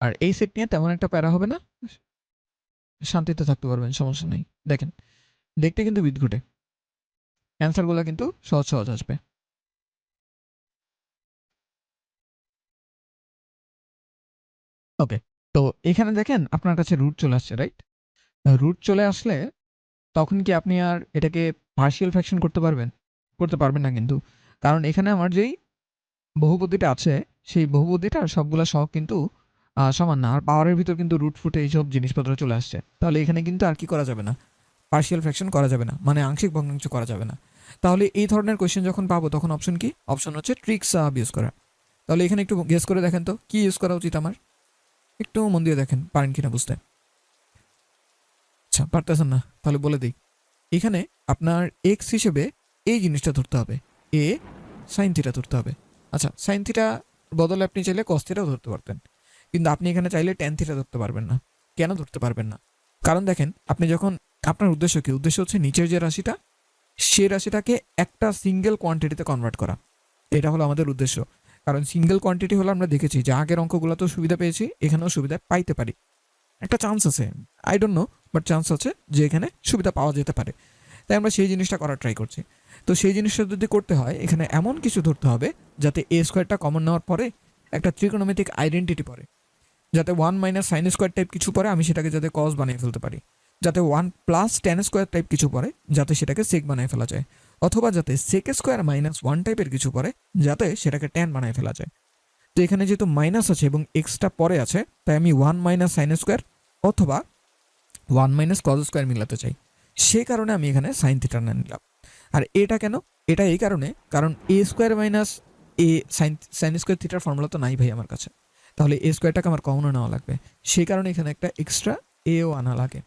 আর এই সেট নিয়ে তেমন একটা প্যারা হবে না, শান্তিতে থাকতে পারবেন, সমস্যা নেই। দেখেন দেখতে কিন্তু বিদঘুটে, অ্যান্সারগুলো কিন্তু সহজ সহজ আসবে। ওকে, তো এখানে দেখেন আপনার কাছে রুট চলে আসছে, রাইট? রুট চলে আসলে তখন কি আপনি আর এটাকে পার্শিয়াল ফ্র্যাকশন করতে পারবেন? করতে পারবেন না কিন্তু। কারণ এখানে আমার যেই বহুপদীটা আছে, সেই বহুপদীটার সবগুলা সহগ কিন্তু সমান না। আর পাওয়ারের ভিতর কিন্তু রুট ফুট এইসব জিনিসপত্র চলে আসছে। তাহলে এখানে কিন্তু আর কি করা যাবে না? পার্শিয়াল ফ্র্যাকশন করা যাবে না। মানে আংশিক ভগ্নাংশ করা যাবে না। তাহলে এই ধরনের কোয়েশ্চেন যখন পাবো তখন অপশন কি? অপশন হচ্ছে ট্রিক্স ইউজ করা। তাহলে এখানে একটু গেস করে দেখেন তো কি ইউজ করা উচিত আমার? একটু মন দিয়ে দেখেন পারেন কিনা বুঝতে। আচ্ছা, পারতেছেন না, তাহলে বলে দিই। এখানে আপনার এক্স হিসেবে এই জিনিসটা ধরতে হবে, এ সাইন থিটা ধরতে হবে। আচ্ছা, সাইন থিটা বদলে আপনি চাইলে কস থিটাও ধরতে পারতেন, কিন্তু আপনি এখানে চাইলে ট্যান থিটা ধরতে পারবেন না। কেন ধরতে পারবেন না? কারণ দেখেন, আপনি যখন আপনার উদ্দেশ্য কি? উদ্দেশ্য হচ্ছে নিচের যে রাশিটা, সে রাশিটাকে একটা সিঙ্গেল কোয়ান্টিটিতে কনভার্ট করা। এটা হলো আমাদের উদ্দেশ্য। কারণ সিঙ্গেল কোয়ান্টিটি হলো, আমরা দেখেছি যে আগের অঙ্কগুলো তো সুবিধা পেয়েছি, এখানেও সুবিধা পাইতে পারি। একটা চান্স আছে, I don't know, but chance আছে যে এখানে সুবিধা পাওয়া যেতে পারে। তাই আমরা সেই জিনিসটা করার ট্রাই করছি। তো সেই জিনিসটা যদি করতে হয়, এখানে এমন কিছু ধরতে হবে যাতে এ স্কোয়ারটা কমন নেওয়ার পরে একটা ত্রিকোণমিতিক আইডেন্টিটি পড়ে, যাতে one minus sine square type কিছু পড়ে, আমি সেটাকে যাতে কস বানিয়ে ফেলতে পারি। যাতে one plus tan square type কিছু পড়ে, যাতে সেটাকে সেক বানিয়ে ফেলা যায়। অথবা যাতে সেক স্কোয়ার মাইনাস ওয়ান টাইপের কিছু পড়ে, যাতে সেটাকে টেন বানিয়ে ফেলা যায়। তো এখানে যেহেতু মাইনাস আছে এবং এক্সটা পরে আছে, তাই আমি ওয়ান মাইনাস সাইন স্কোয়ার অথবা ওয়ান মাইনাস কজ স্কোয়ার মিলাতে চাই। সে কারণে আমি এখানে সাইন থিটা নিলাম। আর এটা কেন? এটা এই কারণে, কারণ এ স্কোয়ার মাইনাস এ সাইন সাইন স্কোয়ার থিটার ফর্মুলা তো নাই ভাই আমার কাছে। তাহলে এ স্কোয়ারটাকে আমার কমনও নেওয়া লাগবে। সেই কারণে এখানে একটা এক্সট্রা এও আনা লাগে।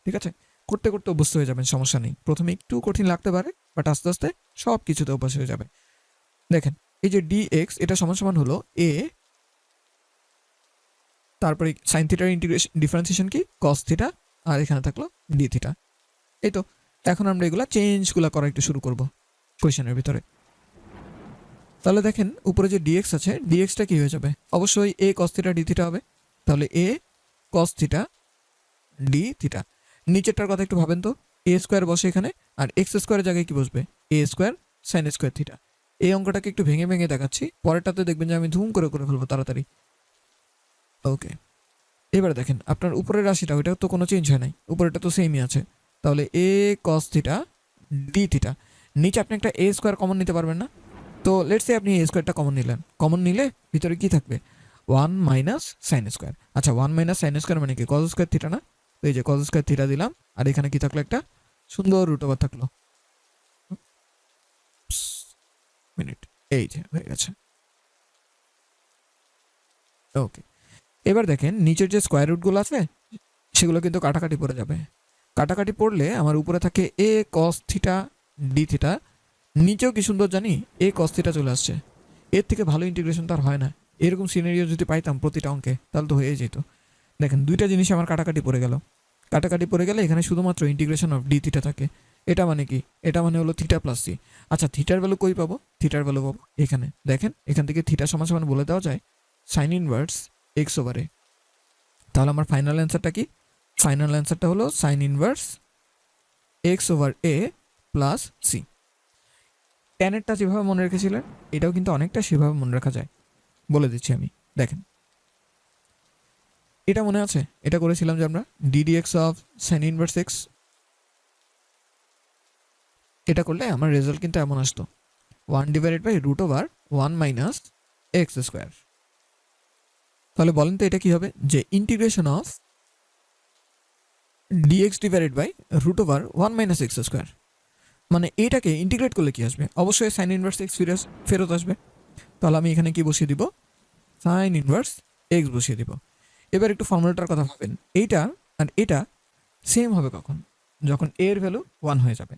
ঠিক আছে? করতে করতে অভ্যস্ত হয়ে যাবেন, সমস্যা নেই। প্রথমে একটু কঠিন লাগতে পারে, বাট আস্তে আস্তে সব কিছুতে অভ্যাস হয়ে যাবে। দেখেন, এই যে ডি এক্স, এটা সমান সমান হলো এ, তারপরে সাইন থিটার ইন্টিগ্রেশন ডিফারেন্সিয়েশন কি? Cos theta. আর এখানে থাকলো ডি থিটা। এই তো, এখন আমরা এগুলা চেঞ্জগুলো করা একটু শুরু করব কোয়েশনের ভিতরে। তাহলে দেখেন, উপরে যে ডিএক্স আছে, ডিএক্সটা কি হয়ে যাবে? অবশ্যই এ কস থিটা ডি থিটা হবে। তাহলে এ কস থিটা ডি থিটা। নিচেরটার কথা একটু ভাবেন তো, এ স্কোয়ার বসে এখানে, আর এক্স স্কোয়ারের জায়গায় কি বসবে? এ স্কোয়ার সাইন স্কোয়ার থিটা। এই অঙ্কটাকে একটু ভেঙে ভেঙে দেখাচ্ছি, পরেরটাতে দেখবেন যে আমি ধুম করে করে ফেলবো তাড়াতাড়ি। ওকে, এবার দেখেন আপনার উপরের রাশিটা, ওইটা তো কোনো চেঞ্জ হয় নাই, উপরেটা তো সেমই আছে। তাহলে এ কস থিটা ডি থিটা। নিচে আপনি একটা এ স্কোয়ার কমন নিতে পারবেন না? তো লেটস সে আপনি এ স্কোয়ারটা কমন নিলেন। কমন নিলে ভিতরে কি থাকবে? One minus sine square. আচ্ছা, ওয়ান মাইনাস সাইন স্কোয়ার মানে কি? কজ স্কোয়ার থিটা না? তো এই যে কজ স্কোয়ার থিটা দিলাম, আর এখানে কি থাকলো? একটা সুন্দর রুট ওভার থাকলো। মিনিট, এই যে হয়ে গেছে। ওকে, এবার দেখেন নিচের যে স্কোয়ার রুটগুলো আছে, সেগুলো কিন্তু কাটাকাটি পড়ে যাবে। কাটাকাটি পড়লে আমার উপরে থাকে এ কস থিটা ডি থিটা, নিচেও কি সুন্দর জানি, এ কস থিটা চলে আসছে। এর থেকে ভালো ইন্টিগ্রেশন তো আর হয় না। এরকম সিনারিও যদি পাইতাম প্রতিটা অঙ্কে, তাহলে তো হয়ে যেত। দেখেন, দুইটা জিনিস আমার কাটাকাটি পড়ে গেল। কাটাকাটি পড়ে গেলে এখানে শুধুমাত্র ইন্টিগ্রেশন অফ ডি থিটা থাকে। এটা মানে কি? এটা মানে হলো থিটা প্লাস সি। আচ্ছা, থিটার ভ্যালু কই পাবো? থিটার ভ্যালু পাবো এখানে। দেখেন, এখান থেকে থিটা সমান সমান বলে দেওয়া যায় সাইন ইনভার্স এক্স ওভারে। তাহলে আমার ফাইনাল অ্যান্সারটা কি? ফাইনাল অ্যান্সারটা হলো sign inverse x over a plus C. ট্যানেরটা যেভাবে মনে রেখেছিলেন, এটাও কিন্তু অনেকটা সেভাবে মনে রাখা যায়। বলে দিচ্ছি আমি, দেখেন। এটা মনে আছে? এটা করেছিলাম যে আমরা d dx of sine inverse x. এটা করলে আমার রেজাল্ট কিন্তু এমন আসতো, one divided by root over one minus x square. তাহলে বলেন তো এটা কি হবে? যে integration of dx divided by root over one minus x square. মানে এটাকে ইন্টিগ্রেট করলে কি আসবে? অবশ্যই সাইন ইনভার্স এক্স ফেরত আসবে। তাহলে আমি এখানে কি বসিয়ে দিব? সাইন ইনভার্স এক্স বসিয়ে দিব। এবার একটু ফর্মুলাটার কথা ভাবেন। এইটা আর এটা সেম হবে কখন? যখন এর ভ্যালু ওয়ান হয়ে যাবে।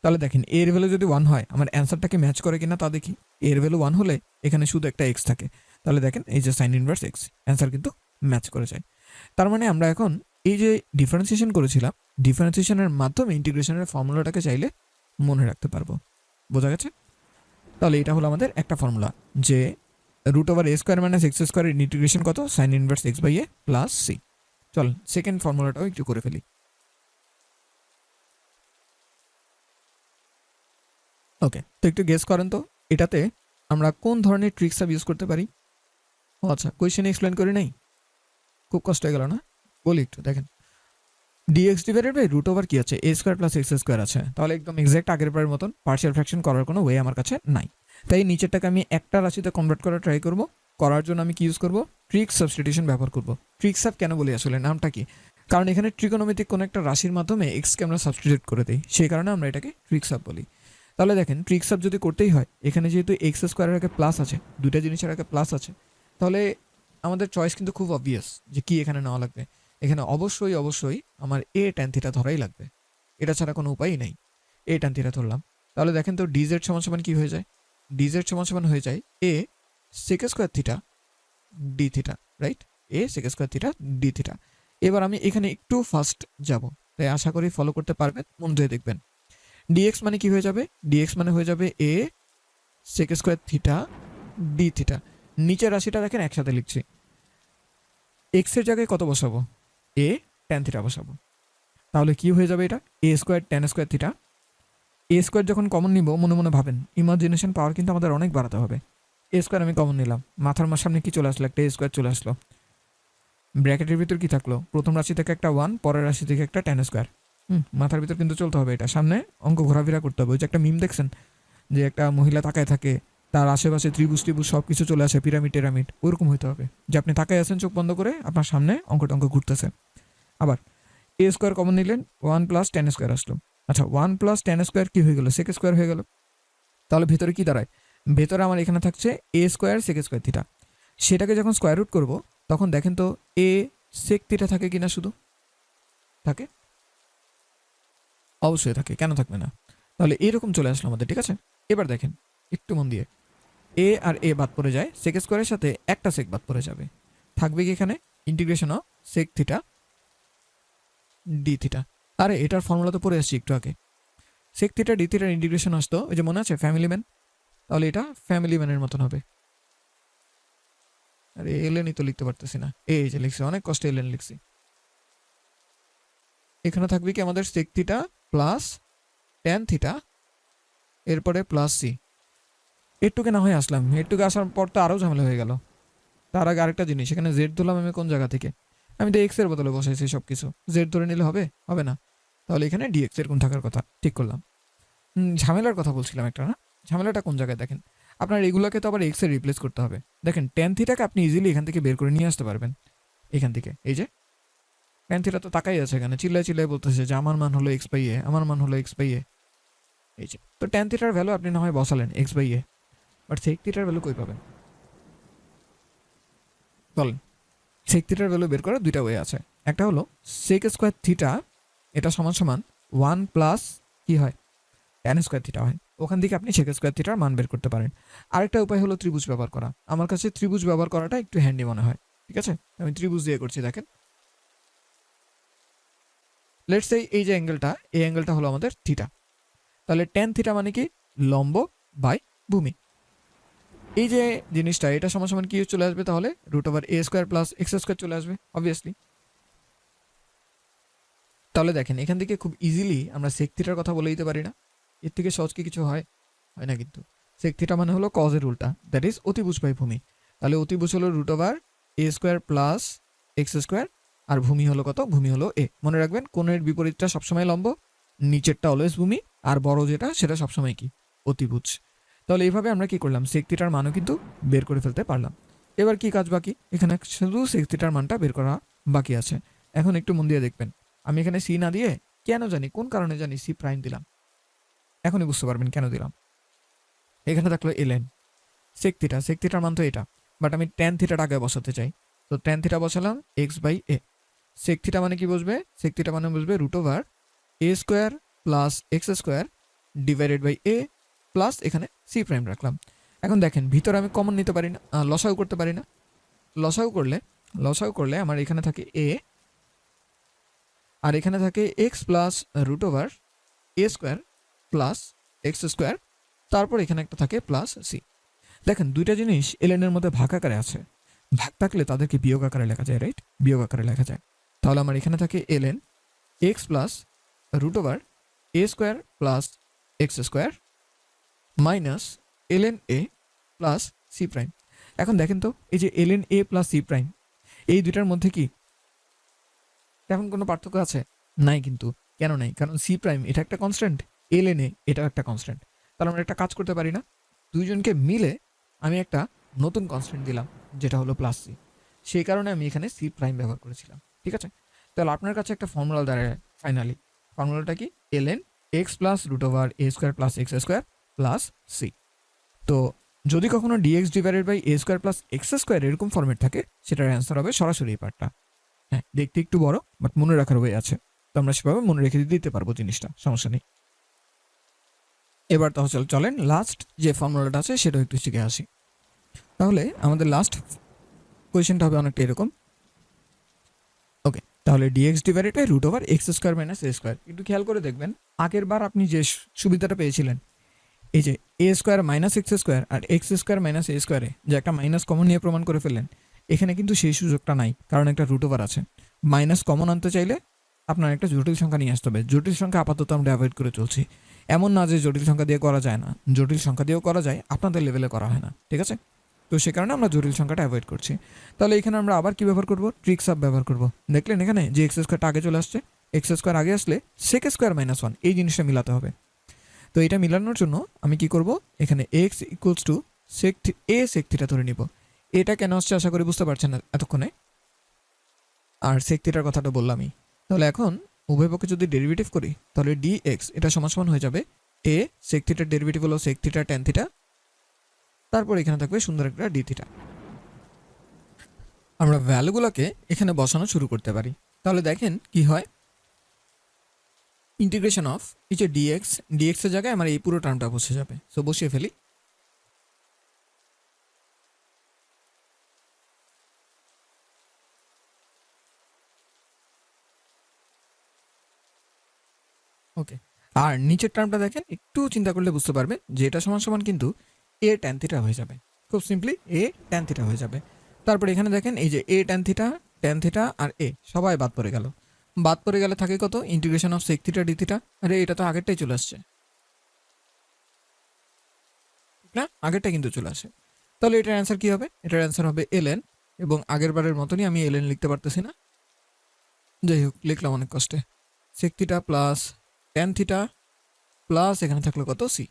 তাহলে দেখেন, এর ভ্যালু যদি ওয়ান হয়, আমার অ্যান্সারটাকে ম্যাচ করে কিনা তা দেখি। এর ভ্যালু ওয়ান হলে এখানে শুধু একটা এক্স থাকে। তাহলে দেখেন, এই যে সাইন ইনভার্স এক্স, অ্যান্সার কিন্তু ম্যাচ করে যায়। তার মানে আমরা এখন এই যে ডিফারেন্সিয়েশন করেছিলাম, ডিফারেন্সিয়েশনের মাধ্যমে ইন্টিগ্রেশনের ফর্মুলাটাকে চাইলে মনে রাখতে পারবো। বোঝা গেছে? তাহলে এটা হলো আমাদের একটা ফর্মুলা, যে root over a square minus x স্কোয়ারের ইন্টিগ্রেশন কত, sine inverse x by a plus c. চল সেকেন্ড ফর্মুলাটাও একটু করে ফেলি। ওকে, তো একটু গেস করেন তো এটাতে আমরা কোন ধরনের ট্রিক্স সাব ইউজ করতে পারি। ও আচ্ছা, কোয়েশ্চেনে এক্সপ্লেন করি নাই, খুব কষ্ট হয়ে গেল না? বলি একটু দেখেন, dx divided by root over কি আছে, a square plus x square আছে, তাহলে একদম এক্সাক্ট আগের বারের মতন পার্শিয়াল ফ্র্যাকশন করার কোনো ওয়ে আমার কাছে নাই। তাই নিচেরটাকে আমি একটা রাশিতে কনভার্ট করার ট্রাই করব। করার জন্য আমি কি ইউজ করব, ট্রিক সাবস্টিটিউশন ব্যবহার করব। ট্রিক সাব কেন বলি আসলে, নামটা কি, কারণ এখানে ট্রিকোনোমেট্রিক কোনো একটা রাশির মাধ্যমে এক্সকে আমরা সাবস্টিটিউট করে দিই, সেই কারণে আমরা এটাকে ট্রিক সাব বলি। তাহলে দেখেন ট্রিক সাব যদি করতেই হয়, এখানে যেহেতু এক্স স্কোয়ারের আগে প্লাস আছে, দুইটা জিনিসের আগে প্লাস আছে, তাহলে আমাদের চয়েস কিন্তু খুব অবভিয়াস যে কি এখানে নেওয়া লাগবে। এখানে অবশ্যই অবশ্যই আমার এ ট্যান থিটা ধরাই লাগবে, এটা ছাড়া কোনো উপায়ই নেই। এ ট্যান থিটা ধরলাম, তাহলে দেখেন তো ডিজেড সমান সমান কি হয়ে যায়, ডিজেড সমান সমান হয়ে যায় a sec square theta d theta, right, a sec square theta d theta. এবার আমি এখানে একটু ফাস্ট যাব, তাই আশা করি ফলো করতে পারবেন, মন দিয়ে দেখবেন। ডিএক্স মানে কি হয়ে যাবে, ডিএক্স মানে হয়ে যাবে a sec square theta d theta. নিচের রাশিটা দেখেন একসাথে লিখছি, এক্স এর জায়গায় কত বসাবো, এ ট্যান থিটা বসাবো, তাহলে কি হয়ে যাবে এটা, এ স্কোয়ার ট্যান স্কোয়ার থিটা। এ স্কোয়ার যখন কমন নিব, মনে মনে ভাবেন, ইমাজিনেশন পাওয়ার কিন্তু আমাদের অনেক বাড়াতে হবে। এ স্কোয়ার আমি কমন নিলাম, মাথার সামনে কি চলে আসলো, একটা এ স্কোয়ার চলে আসলো। ব্র্যাকেটের ভিতর কি থাকলো, প্রথম রাশি থেকে একটা ওয়ান, পরের রাশি থেকে একটা ট্যান স্কোয়ার। মাথার ভিতর কিন্তু চলতে হবে, এটা সামনে অঙ্ক ঘোরাফেরা করতে হবে। ওই যে একটা মিম দেখছেন, যে একটা মহিলা তাকায় থাকে, তার আশেপাশে ত্রিভুজ ত্রিভুজ সব কিছু চলে আসে, পিরামিড টেরামিড, ওরকম হইতে হবে যে আপনি তাকায় আছেন চোখ বন্ধ করে, আপনার সামনে অঙ্ক টঙ্ক ঘুরতেছে। আবার এ স্কোয়ার কমন নিলেন, ওয়ান প্লাস ট্যান স্কোয়ার আসলো। আচ্ছা, ওয়ান প্লাস ট্যান স্কোয়ার কি হয়ে গেল, সেক স্কোয়ার হয়ে গেল। তাহলে ভেতরে কি দাঁড়ায়, ভেতরে আমার এখানে থাকছে এ স্কোয়ার সেক স্কোয়ার থিটা। সেটাকে যখন স্কোয়ার রুট করবো, তখন দেখেন তো এ সেক থিটা থাকে কিনা, শুধু থাকে, অবশ্যই থাকে, কেন থাকবে না। তাহলে এরকম চলে আসলো আমাদের, ঠিক আছে। এবার দেখেন একটু মন দিয়ে, এ আর এ বাদ পড়ে যায়, সেক স্কোয়ারের সাথে একটা সেক বাদ পড়ে যাবে, থাকবে কি এখানে integration of sec theta d theta. আরে এটার ফর্মুলা তো পড়ে আসছি একটু আগে, সেক থিটা ডি থিটার ইন্টিগ্রেশন আসতো, ওই যে মনে আছে ফ্যামিলি ম্যান, তাহলে এটা ফ্যামিলি ম্যানের মতন হবে। আরে এলেনই তো লিখতে পারতেছি না, এই যে লিখছি, অনেক কষ্টে এলেন লিখছি। এখানে থাকবে কি আমাদের sec theta plus tan theta, এরপরে প্লাস সি। এরটুকে না হয়ে আসলাম, এরটুকে আসার পর তো আরও ঝামেলা হয়ে গেল। তার আগে আরেকটা জিনিস, এখানে জেড ধরলাম আমি কোন জায়গা থেকে, আমি তো এক্স এর বদলে বসাইছি সব কিছু, জেড ধরে নিলে হবে, হবে না। তাহলে এখানে ডিএক্স এর কোন থাকার কথা ঠিক করলাম। ঝামেলার কথা বলছিলাম একটা, না ঝামেলাটা কোন জায়গায় দেখেন, আপনার এগুলোকে তো আবার এক্স এর রিপ্লেস করতে হবে। দেখেন ট্যান থিটাকে আপনি ইজিলি এখান থেকে বের করে নিয়ে আসতে পারবেন, এখান থেকে। এই যে ট্যান থিটা তো তাকাই আছে এখানে, চিল্লায় চিল্লায় বলতেছে যে আমার মান হলো এক্স বাই এ, আমার মান হলো এক্স বাই এ। এই যে তো ট্যান থিটার ভ্যালু আপনি না হয় বসালেন এক্স বাই এ, বাট সেক থিটার ভ্যালু কই পাবেন বলেন। সেক থিটার ভ্যালু বের করার দুইটা ওয়ে আছে, একটা হলো সেক স্কোয়ার থিটা, এটা সমান সমান ওয়ান প্লাস কি হয়, ট্যান স্কোয়ার থিটা হয়, ওখান থেকে আপনি সেক স্কোয়ার থিটার মান বের করতে পারেন। আরেকটা উপায় হলো ত্রিভুজ ব্যবহার করা, আমার কাছে ত্রিভুজ ব্যবহার করাটা একটু হ্যান্ডি মনে হয়, ঠিক আছে। আমি ত্রিভুজ দিয়ে করছি, দেখেন লেটস সে এই যে অ্যাঙ্গেলটা, এই অ্যাঙ্গেলটা হলো আমাদের থিটা, তাহলে ট্যান থিটা মানে কি, লম্ব বাই ভূমি। এই যে জিনিসটা, এটা সমান সমান কি চলে আসবে, তাহলে root over a square plus x square চলে আসবে অবভিয়াসলি। তাহলে দেখেন এখান থেকে খুব ইজিলি আমরা সেক থিটার কথা বলে দিতে পারি না, এর থেকে সহজ কি কিছু হয়, হয় না কিন্তু। সেক থিটা মানে হলো কজের উল্টা, দ্যাট ইজ অতিভুজ বাই ভূমি। তাহলে অতিভুজ হলো root over a square plus x square, আর ভূমি হলো কত, ভূমি হলো এ। মনে রাখবেন কোণের বিপরীতটা সবসময় লম্ব, নিচেরটা অলওয়েজ ভূমি, আর বড় যেটা সেটা সবসময় কি, অতিভুজ। তাহলে এইভাবে আমরা কি করলাম, সেক থিটার মানও কিন্তু বের করে ফেলতে পারলাম। এবার কি কাজ বাকি, এখানে শুধু সেক থিটার মানটা বের করা বাকি আছে। এখন একটু মন দিয়ে দেখবেন, আমি এখানে সি না দিয়ে কেন জানি কোন কারণে জানি সি প্রাইম দিলাম, এখনই বুঝতে পারবেন কেন দিলাম। এখানে থাকলো এলএন সেক থিটা, সেক থিটার মান তো এটা, বাট আমি ট্যান থিটার আগে বসাতে চাই, তো ট্যান থিটা বসালাম x by a. Sec theta মানে কি বসবে, সেক থিটা মানে বসবে root over a square plus x square divided by a plus এখানে সি প্রাইম রাখলাম। এখন দেখেন ভিতরে আমি কমন নিতে পারি না, লসাগু করতে পারি না। লসাগু করলে আমার এখানে থাকে এ, আর এখানে থাকে x plus root over a square plus x square, তারপর এখানে একটা থাকে প্লাস সি। দেখেন দুইটা জিনিস ln এর মধ্যে ভাগ আকারে আছে, ভাগ থাকলে তাদেরকে বিয়োগ আকারে লেখা যায়, রাইট? বিয়োগ আকারে লেখা যায়। তাহলে আমার এখানে থাকে ln x plus root over a square plus x square minus ln a plus c prime. এখন দেখেন তো এই যে ln a plus c prime, এই দুইটার মধ্যে কি তেমন কোনো পার্থক্য আছে? নাই কিন্তু। কেন নাই? কারণ সি প্রাইম এটা একটা কনস্ট্যান্ট, ln a এটাও একটা কনস্ট্যান্ট। তাহলে আমরা একটা কাজ করতে পারি না? দুইজনকে মিলে আমি একটা নতুন কনস্ট্যান্ট দিলাম যেটা হলো প্লাস সি। সেই কারণে আমি এখানে সি প্রাইম ব্যবহার করেছিলাম। ঠিক আছে? তাহলে আপনার কাছে একটা ফর্মুলা দাঁড়ায় ফাইনালি। ফর্মুলাটা কি? ln x plus root over a square plus x square plus c. তো যদি কখনো d x divided by a square plus x square এরকম ফর্মেট থাকে, সেটার অ্যান্সার হবে সরাসরি এই পার্টটা। হ্যাঁ, দেখতে একটু বড়, বাট মনে রাখার ওয়ে আছে। তো আমরা সেভাবে মনে রেখে দিতে পারবো জিনিসটা, সমস্যা নেই। এবার তাহলে চলেন লাস্ট যে ফর্মুলাটা আছে সেটাও একটু শিখে আসি। তাহলে আমাদের লাস্ট কোয়েশ্চেনটা হবে অনেকটা এরকম। ওকে, তাহলে dx divided by root over x square minus a square. একটু খেয়াল করে দেখবেন, আগের বার আপনি যে সুবিধাটা পেয়েছিলেন, এই যে এ স্কোয়ার মাইনাস এক্স স্কোয়ার আর এক্স স্কোয়ার মাইনাস এ স্কোয়ারে যে একটা মাইনাস কমন নিয়ে প্রমাণ করে ফেললেন, এখানে কিন্তু সেই সুযোগটা নাই, কারণ একটা রুট ওভার আছে। মাইনাস কমন আনতে চাইলে আপনার একটা জটিল সংখ্যা নিয়ে আসতে হবে। জটিল সংখ্যা আপাতত আমরা অ্যাভয়েড করে চলছি। এমন না যে জটিল সংখ্যা দিয়ে করা যায় না, জটিল সংখ্যা দিয়েও করা যায়, আপনাদের লেভেলে করা হয় না। ঠিক আছে? তো সে কারণে আমরা জটিল সংখ্যাটা অ্যাভয়েড করছি। তাহলে এখানে আমরা আবার কি ব্যবহার করব? ট্রিক সাব ব্যবহার করব। দেখলেন এখানে যে এক্স স্কোয়ারটা আগে চলে আসছে, এক্স স্কোয়ার আগে আসলে সেক স্কোয়ার মাইনাস ওয়ান, এই জিনিসটা মিলাতে হবে। তো এটা মিলানোর জন্য আমি কি করব? এখানে x equals to sec a sec theta ধরে নিব। এটা কেন আসছে আশা করি বুঝতে পারছেন না এতক্ষণে। আর সেক থিটার কথাটা বললামই। তাহলে এখন উভয় পক্ষে যদি ডেরিভেটিভ করি, তাহলে ডি এক্স এটা সমান সমান হয়ে যাবে এ সেক থিটার ডেরিভেটিভ হলো সেক থিটা ট্যান থিটা, তারপর এখানে থাকবে সুন্দর একটা ডি থিটা। আমরা ভ্যালুগুলোকে এখানে বসানো শুরু করতে পারি। তাহলে দেখেন কি হয়, ইন্টিগ্রেশন অফ এই যে ডিএক্স, ডিএক্স এর জায়গায় আমার এই পুরো টার্মটা বসে যাবে। সো বসিয়ে ফেলি। ওকে, আর নিচের টার্মটা দেখেন, একটু চিন্তা করলে বুঝতে পারবেন যে এটা সমান সমান কিন্তু এ ট্যান থিটা হয়ে যাবে। খুব সিম্পলি এ ট্যান থিটা হয়ে যাবে। তারপর এখানে দেখেন এই যে এ ট্যান থিটা আর এ সবাই বাদ পড়ে গেল। বাদ পড়ে গেলে থাকে কত? Integration of sec theta d theta. আরে এটা তো আগেরটাই চলে আসছে, ঠিক না? আগেরটা কিন্তু চলে আসে। তাহলে এটার অ্যান্সার কি হবে? এটার অ্যান্সার হবে ln, এবং আগের বারের মতনই আমি ln লিখতে পারতেছি না, যাই হোক লিখলাম অনেক কষ্টে। Sec theta plus tan theta plus এখানে থাকলো কত? সি।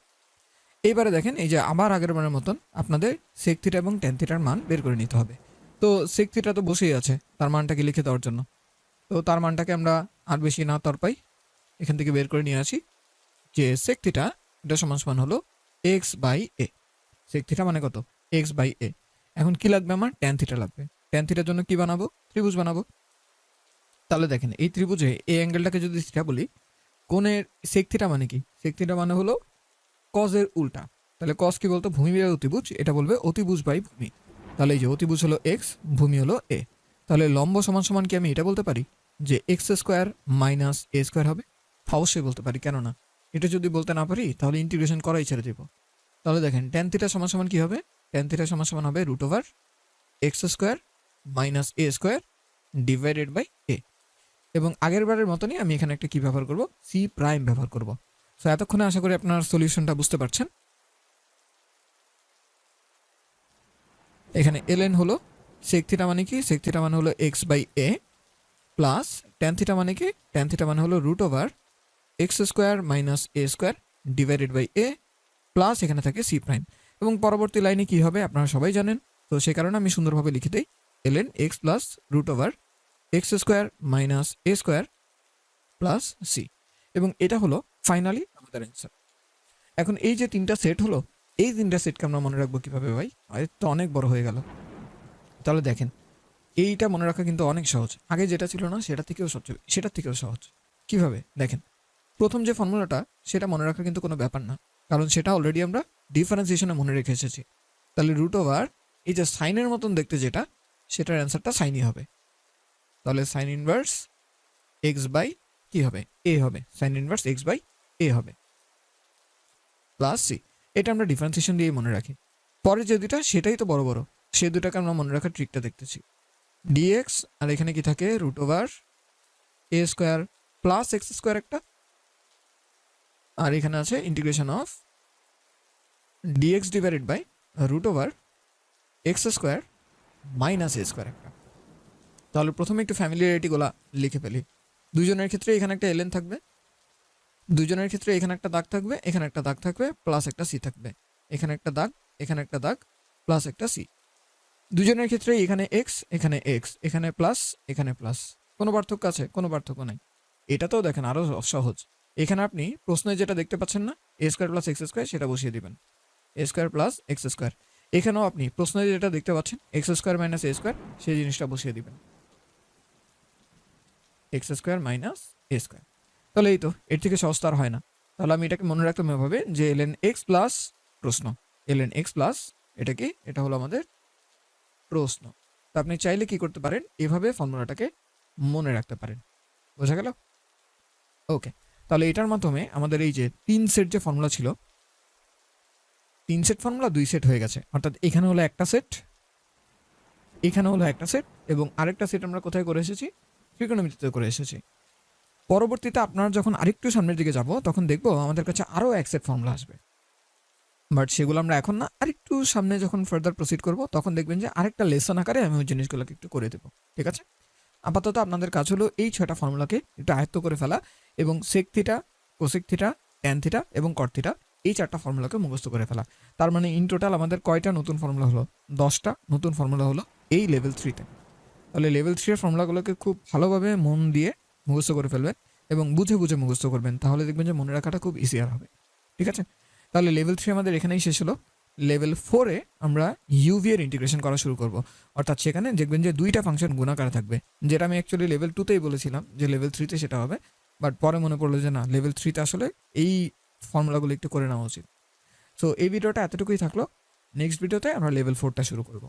এইবারে দেখেন এই যে আবার আগের বারের মতন আপনাদের সেক থিটা এবং ট্যান থিটার মান বের করে নিতে হবে। তো সেক থিটা তো বসেই আছে, তার মানটাকে লিখে দেওয়ার জন্য। তো তার মানটাকে আমরা আর বেশি না তরপাই, এখান থেকে বের করে নিয়ে আসি যে সেক থিটা এটা সমান সমান হলো x by a. Sec theta মানে কত? X by a. এখন কি লাগবে আমার? ট্যান থিটা লাগবে। ট্যান থিটার জন্য কি বানাবো? ত্রিভুজ বানাবো। তাহলে দেখেন এই ত্রিভুজে এই অ্যাঙ্গেলটাকে যদি থিটা বলি, কোণের সেক থিটা মানে কি? সেক থিটা মানে হলো কজের উল্টা। তাহলে কজ কি বলতো? ভূমি বাই অতিভুজ, এটা বলবে অতিভুজ বাই ভূমি। তাহলে এই যে অতিভুজ হলো এক্স, ভূমি হলো এ। তাহলে লম্ব সমান সমান কি আমি এটা বলতে পারি যে x square minus a square হবে? অবশ্যই বলতে পারি, কেন না? এটা যদি বলতে না পারি তাহলে ইন্টিগ্রেশন করাই ছেড়ে দেবো। তাহলে দেখেন ট্যান থিটা সমান সমান কি হবে? ট্যান থিটা সমান সমান হবে root over x square minus a square divided by a. এবং আগের বারের মতনই আমি এখানে একটা কি ব্যবহার করব? সি প্রাইম ব্যবহার করব। সো এতক্ষণে আশা করি আপনার সলিউশনটা বুঝতে পারছেন। এখানে ln হলো সেক থিটা মানে কি? সেক থিটা মানে হলো x by a plus tan theta মানে কি? ট্যান থিটা মানে হলো root over x square minus a square divided by a plus এখানে থাকে সি প্রাইম। এবং পরবর্তী লাইনে কি হবে আপনারা সবাই জানেন, তো সে কারণে আমি সুন্দরভাবে লিখে দিই ln x plus root over x square minus a square plus c. এবং এটা হলো ফাইনালি আমাদের অ্যান্সার। এখন এই যে তিনটা সেট হলো, এই তিনটা সেটকে আমরা মনে রাখবো কিভাবে ভাই? আরে তো অনেক বড় হয়ে গেল। তাহলে দেখেন এইটা মনে রাখা কিন্তু অনেক সহজ। আগে যেটা ছিল না সেটার থেকেও সহজ। কিভাবে? দেখেন, প্রথম যে ফর্মুলাটা সেটা মনে রাখা কিন্তু কোনো ব্যাপার না, কারণ সেটা অলরেডি আমরা ডিফারেন্সিয়েশনে মনে রেখে এসেছি। তাহলে রুট ওভার এই যে সাইনের মতন দেখতে যেটা, সেটার অ্যান্সারটা সাইনই হবে। তাহলে সাইন ইনভার্স এক্স বাই কি হবে? এ হবে। সাইন ইনভার্স এক্স বাই এ হবে প্লাস সি। এটা আমরা ডিফারেন্সিয়েশন দিয়ে মনে রাখি। পরে যে দুটা সেটাই তো বড় বড়, সে দুটাকে আমরা মনে রাখার ট্রিকটা দেখতেছি। ডিএক্স আর এখানে কি থাকে root over a square plus x square একটা, আর এখানে আছে integration of dx divided by root over x square minus a square একটা। তাহলে প্রথমে একটু ফ্যামিলিয়ারিটিগুলো লিখে ফেলি। দুজনের ক্ষেত্রে এখানে একটা এলএন থাকবে, দুজনের ক্ষেত্রে এখানে একটা দাগ থাকবে, এখানে একটা দাগ থাকবে, প্লাস একটা সি থাকবে, এখানে একটা দাগ, এখানে একটা দাগ, প্লাস একটা সি। দুজনের ক্ষেত্রে এখানে এক্স, এখানে এক্স, এখানে প্লাস, এখানে প্লাস। কোনো পার্থক্য আছে? কোনো পার্থক্য নাই। এটাতেও দেখেন আরও সহজ। এখানে আপনি প্রশ্নে যেটা দেখতে পাচ্ছেন না, এ স্কোয়ার প্লাস এক্স স্কোয়ার, সেটা বসিয়ে দিবেন, এ স্কোয়ার প্লাস এক্স স্কোয়ার। এখানেও আপনি প্রশ্নে যেটা দেখতে পাচ্ছেন x square minus a square, সেই জিনিসটা বসিয়ে দিবেন, x square minus a square. তাহলে এই তো, এর থেকে সহজ তো আর হয় না। তাহলে আমি এটাকে মনে রাখতাম এভাবে যে এলএন এক্স প্লাস প্রশ্ন, এলএন এক্স প্লাস এটা কি, এটা হলো আমাদের প্রশ্ন। তো আপনি চাইলে কি করতে পারেন, এভাবে ফর্মুলাটাকে মনে রাখতে পারেন। বোঝা গেল? ওকে, তাহলে এটার মাধ্যমে আমাদের এই যে 3 সেট যে ফর্মুলা ছিল, 3 সেট ফর্মুলা 2 সেট হয়ে গেছে। অর্থাৎ এখানে হলো একটা সেট, এখানে হলো একটা সেট, এবং আরেকটা সেট আমরা কোথায় করে এসেছি? ত্রিকোণমিতিতে করে এসেছি। পরবর্তীতে আপনার যখন আরেকটু সামনের দিকে যাব, তখন দেখবো আমাদের কাছে আরও এক সেট ফর্মুলা আসবে, বাট সেগুলো আমরা এখন না, আরেকটু সামনে যখন ফার্দার প্রসিড করব, তখন দেখবেন যে আরেকটা লেসন আকারে আমি ওই জিনিসগুলোকে একটু করে দেবো। ঠিক আছে? আপাতত আপনাদের কাজ হলো এই 6টা ফর্মুলাকে একটু আয়ত্ত করে ফেলা, এবং sec theta, cosec theta, tan theta এবং কট থিটা, এই 4টা ফর্মুলাকে মুখস্থ করে ফেলা। তার মানে ইন টোটাল আমাদের কয়টা নতুন ফর্মুলা হলো? 10টা নতুন ফর্মুলা হলো এই লেভেল 3তে। তাহলে লেভেল 3 এর ফর্মুলাগুলোকে খুব ভালোভাবে মন দিয়ে মুখস্থ করে ফেলবেন এবং বুঝে বুঝে মুখস্থ করবেন, তাহলে দেখবেন যে মনে রাখাটা খুব ইজিয়ার হবে। ঠিক আছে? তাহলে লেভেল 3 আমাদের এখানেই শেষ হলো। লেভেল 4-এ আমরা ইউভি এর ইন্টিগ্রেশন করা শুরু করব। অর্থাৎ সেখানে দেখবেন যে 2টা ফাংশন গুণাকারে থাকবে, যেটা আমি অ্যাকচুয়ালি লেভেল 2তেই বলেছিলাম যে লেভেল 3তে সেটা হবে, বাট পরে মনে পড়লো যে না, লেভেল 3তে আসলে এই ফর্মুলাগুলো একটু করে নেওয়া উচিত। সো এই ভিডিওটা এতটুকুই থাকলো। নেক্সট ভিডিওতে আমরা লেভেল 4টা শুরু করব।